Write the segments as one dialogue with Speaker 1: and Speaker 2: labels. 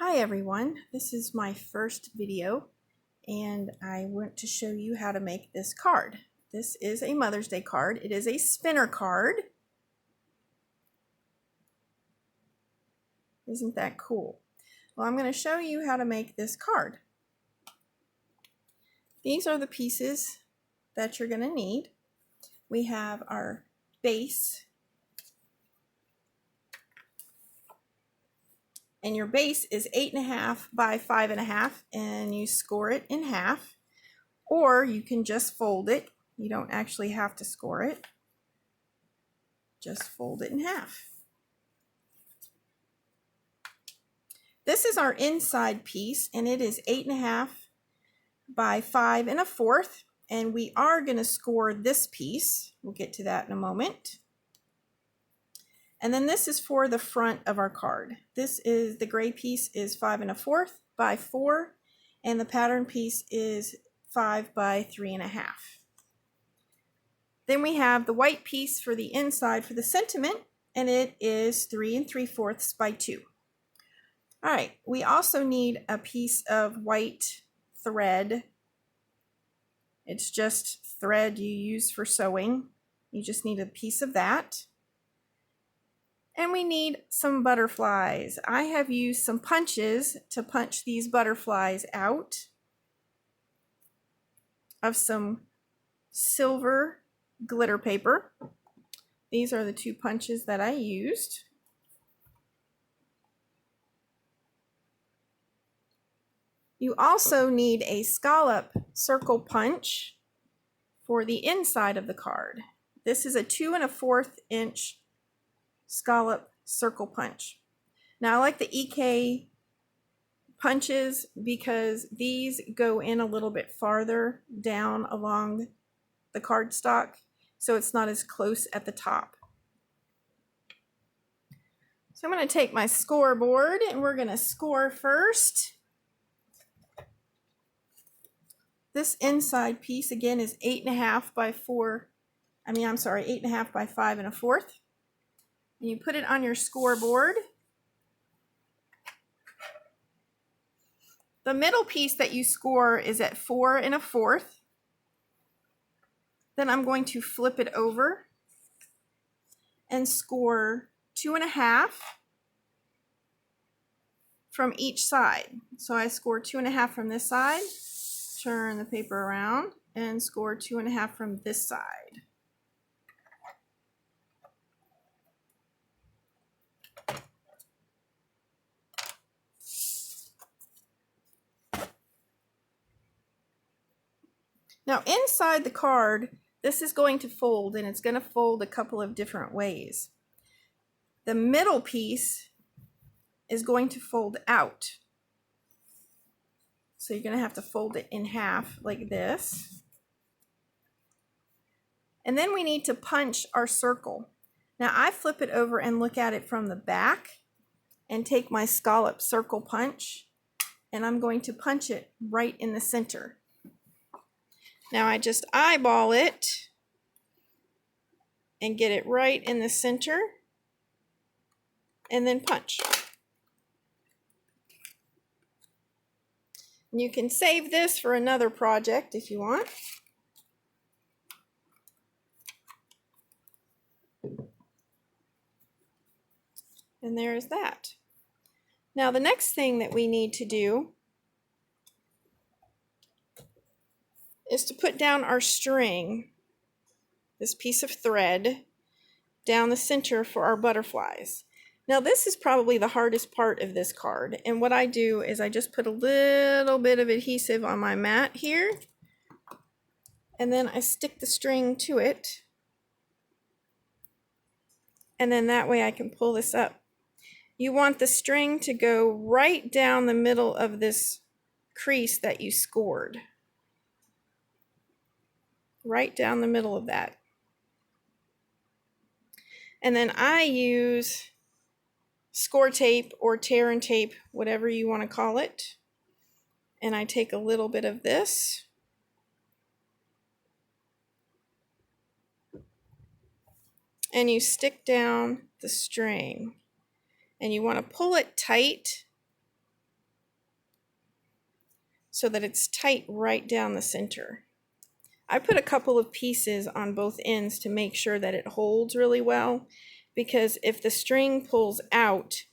Speaker 1: Hi everyone, this is my first video and I want to show you how to make this card. This is a Mother's Day card. It is a spinner card. Isn't that cool? Well, I'm going to show you how to make this card. These are the pieces that you're going to need. We have our base, and your base is 8.5 by 5.5, and you score it in half, or you can just fold it. You don't actually have to score it. Just fold it in half. This is our inside piece, and it is 8.5 by 5.25, and we are going to score this piece. We'll get to that in a moment. And then this is for the front of our card. This is the gray piece is 5.25 by 4, and the pattern piece is 5 by 3.5. Then we have the white piece for the inside for the sentiment, and it is 3 3/4 by 2. All right, we also need a piece of white thread. It's just thread you use for sewing. You just need a piece of that. And we need some butterflies. I have used some punches to punch these butterflies out of some silver glitter paper. These are the two punches that I used. You also need a scallop circle punch for the inside of the card. This is a 2 1/4 inch scallop circle punch. Now I like the EK punches because these go in a little bit farther down along the cardstock, so it's not as close at the top. So I'm going to take my scoreboard and we're going to score first. This inside piece again is 8.5 by 8.5 by 5.25. And you put it on your scoreboard. The middle piece that you score is at 4 1/4. Then I'm going to flip it over and score 2.5 from each side. So I score 2.5 from this side, turn the paper around, and score 2.5 from this side. Now inside the card, this is going to fold, and it's going to fold a couple of different ways. The middle piece is going to fold out. So you're going to have to fold it in half like this. And then we need to punch our circle. Now I flip it over and look at it from the back and take my scallop circle punch, and I'm going to punch it right in the center. Now I just eyeball it and get it right in the center and then punch. And you can save this for another project if you want. And there's that. Now the next thing that we need to do is to put down our string, this piece of thread, down the center for our butterflies. Now this is probably the hardest part of this card, and what I do is I just put a little bit of adhesive on my mat here, and then I stick the string to it, and then that way I can pull this up. You want the string to go right down the middle of this crease that you scored. Right down the middle of that. And then I use score tape or tear and tape, whatever you want to call it. And I take a little bit of this. And you stick down the string. And you want to pull it tight so that it's tight right down the center. I put a couple of pieces on both ends to make sure that it holds really well, because if the string pulls out,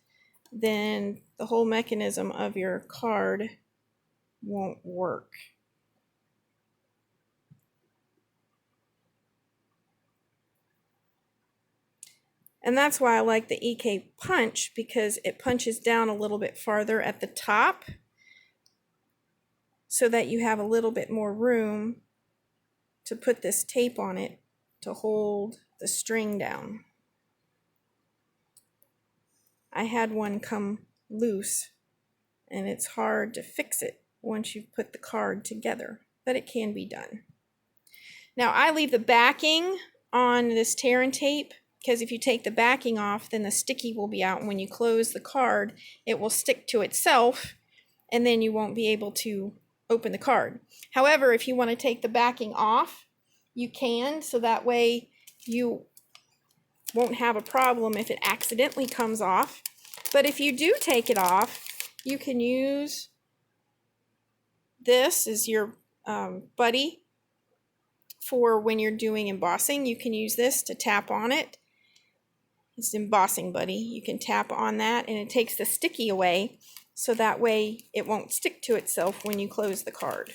Speaker 1: then the whole mechanism of your card won't work. And that's why I like the EK punch, because it punches down a little bit farther at the top so that you have a little bit more room to put this tape on it to hold the string down. I had one come loose, and it's hard to fix it once you've put the card together, but it can be done. Now I leave the backing on this tear and tape, because if you take the backing off, then the sticky will be out, and when you close the card, it will stick to itself, and then you won't be able to open the card. However, if you want to take the backing off, you can, so that way you won't have a problem if it accidentally comes off. But if you do take it off, you can use this as your buddy for when you're doing embossing. You can use this to tap on it. It's embossing buddy. You can tap on that and it takes the sticky away, so that way it won't stick to itself when you close the card.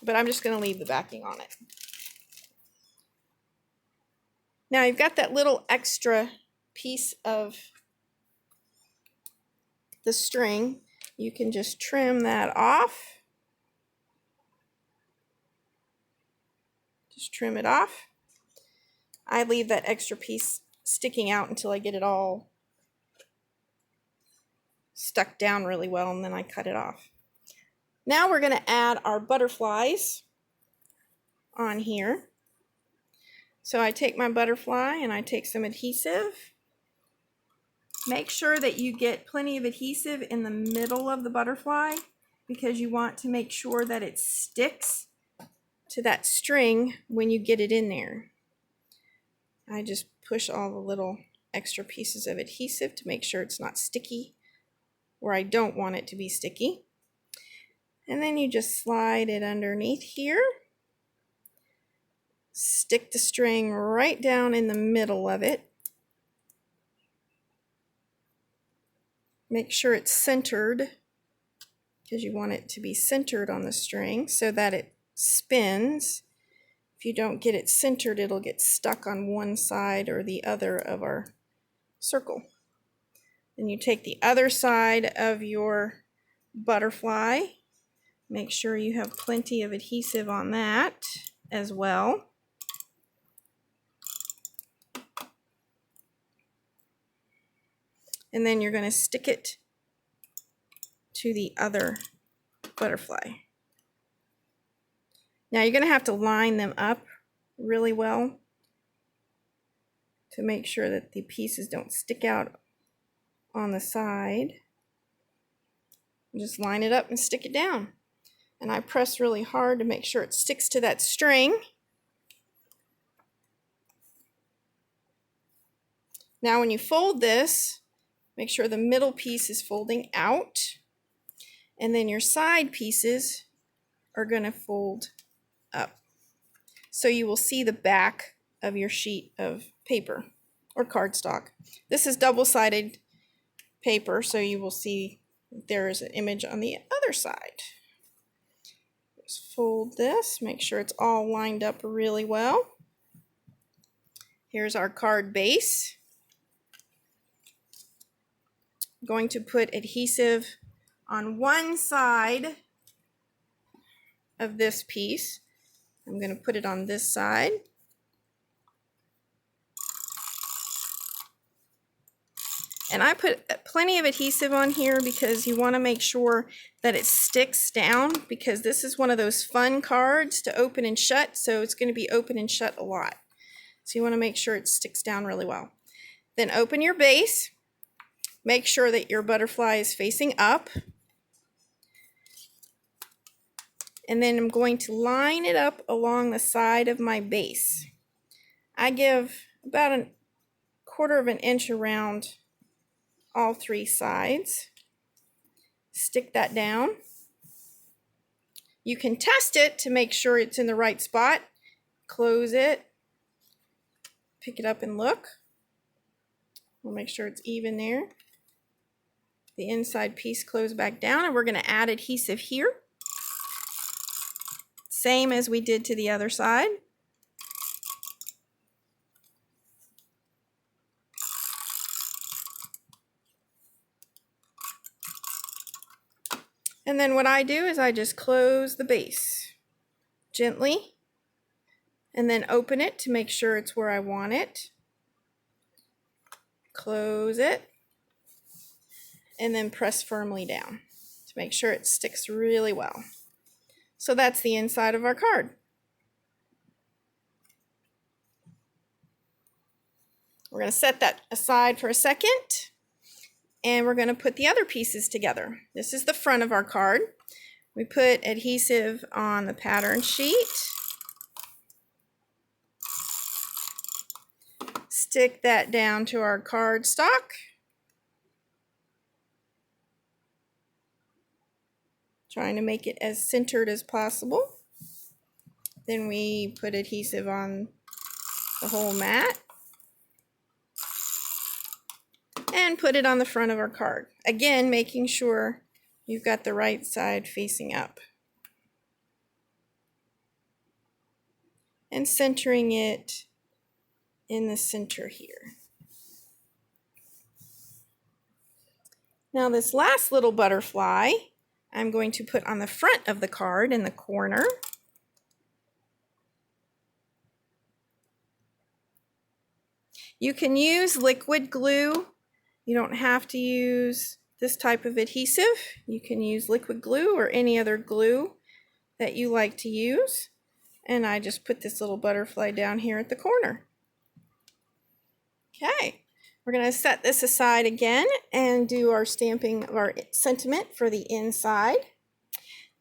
Speaker 1: But I'm just going to leave the backing on it. Now you've got that little extra piece of the string. You can just trim that off. Just trim it off. I leave that extra piece sticking out until I get it all stuck down really well, and then I cut it off. Now we're going to add our butterflies on here. So I take my butterfly and I take some adhesive. Make sure that you get plenty of adhesive in the middle of the butterfly, because you want to make sure that it sticks to that string when you get it in there. I just push all the little extra pieces of adhesive to make sure it's not sticky where I don't want it to be sticky. And then you just slide it underneath here. Stick the string right down in the middle of it. Make sure it's centered, because you want it to be centered on the string so that it spins. If you don't get it centered, it'll get stuck on one side or the other of our circle. Then you take the other side of your butterfly. Make sure you have plenty of adhesive on that as well. And then you're going to stick it to the other butterfly. Now you're going to have to line them up really well to make sure that the pieces don't stick out on the side. Just line it up and stick it down. And I press really hard to make sure it sticks to that string. Now when you fold this, make sure the middle piece is folding out, and then your side pieces are going to fold up. So you will see the back of your sheet of paper or cardstock. This is double-sided paper, so you will see there is an image on the other side. Just fold this, make sure it's all lined up really well. Here's our card base. I'm going to put adhesive on one side of this piece. I'm going to put it on this side. And I put plenty of adhesive on here because you want to make sure that it sticks down, because this is one of those fun cards to open and shut, so it's going to be open and shut a lot. So you want to make sure it sticks down really well. Then open your base. Make sure that your butterfly is facing up. And then I'm going to line it up along the side of my base. I give about 1/4 of an inch around all three sides. Stick that down. You can test it to make sure it's in the right spot. Close it, pick it up and look. We'll make sure it's even there. The inside piece close back down, and we're going to add adhesive here. Same as we did to the other side. And then what I do is I just close the base gently and then open it to make sure it's where I want it. Close it and then press firmly down to make sure it sticks really well. So that's the inside of our card. We're going to set that aside for a second. And we're going to put the other pieces together. This is the front of our card. We put adhesive on the pattern sheet. Stick that down to our cardstock. Trying to make it as centered as possible. Then we put adhesive on the whole mat. And put it on the front of our card. Again, making sure you've got the right side facing up. And centering it in the center here. Now this last little butterfly, I'm going to put on the front of the card in the corner. You can use liquid glue. You don't have to use this type of adhesive. You can use liquid glue or any other glue that you like to use. And I just put this little butterfly down here at the corner. Okay, we're going to set this aside again and do our stamping of our sentiment for the inside.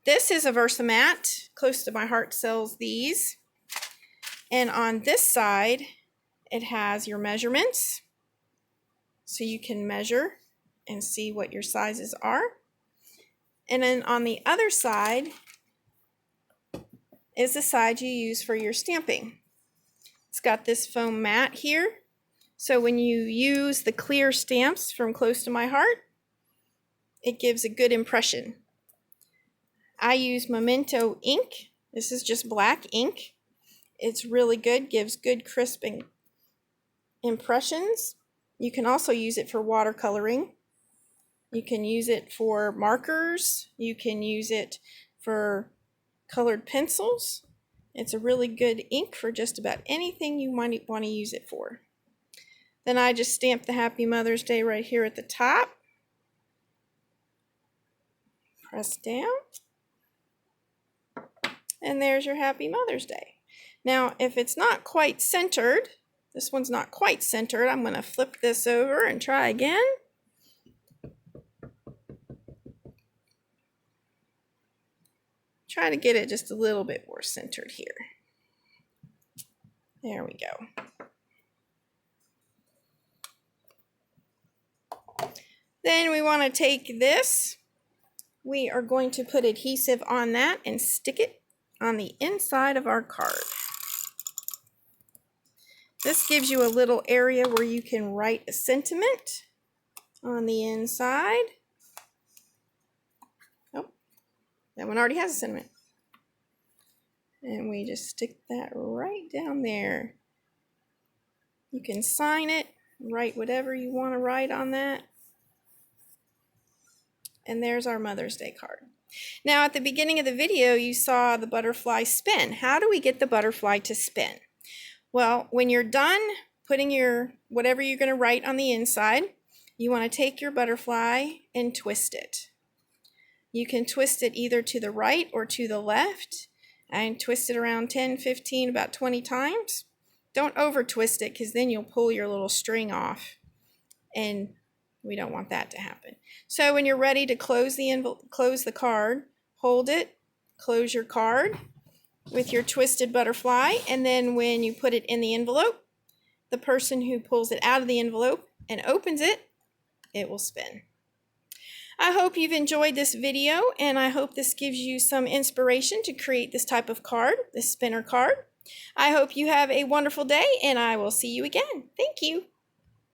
Speaker 1: This is a Versamat. Close to My Heart sells these. And on this side, it has your measurements. So you can measure and see what your sizes are. And then on the other side is the side you use for your stamping. It's got this foam mat here. So when you use the clear stamps from Close to My Heart, it gives a good impression. I use Memento ink. This is just black ink. It's really good, gives good crisping impressions. You can also use it for watercoloring. You can use it for markers. You can use it for colored pencils. It's a really good ink for just about anything you might want to use it for. Then I just stamp the Happy Mother's Day right here at the top. Press down. And there's your Happy Mother's Day. Now, if it's not quite centered, this one's not quite centered, I'm going to flip this over and try again. Try to get it just a little bit more centered here. There we go. Then we want to take this. We are going to put adhesive on that and stick it on the inside of our card. This gives you a little area where you can write a sentiment on the inside. Oh, that one already has a sentiment. And we just stick that right down there. You can sign it, write whatever you want to write on that. And there's our Mother's Day card. Now at the beginning of the video, you saw the butterfly spin. How do we get the butterfly to spin? Well, when you're done putting your whatever you're going to write on the inside, you want to take your butterfly and twist it. You can twist it either to the right or to the left and twist it around 10, 15, about 20 times. Don't over twist it because then you'll pull your little string off and we don't want that to happen. So when you're ready to close the card, hold it, close your card with your twisted butterfly, and then when you put it in the envelope, the person who pulls it out of the envelope and opens it, it will spin. I hope you've enjoyed this video, and I hope this gives you some inspiration to create this type of card, this spinner card. I hope you have a wonderful day, and I will see you again. Thank you.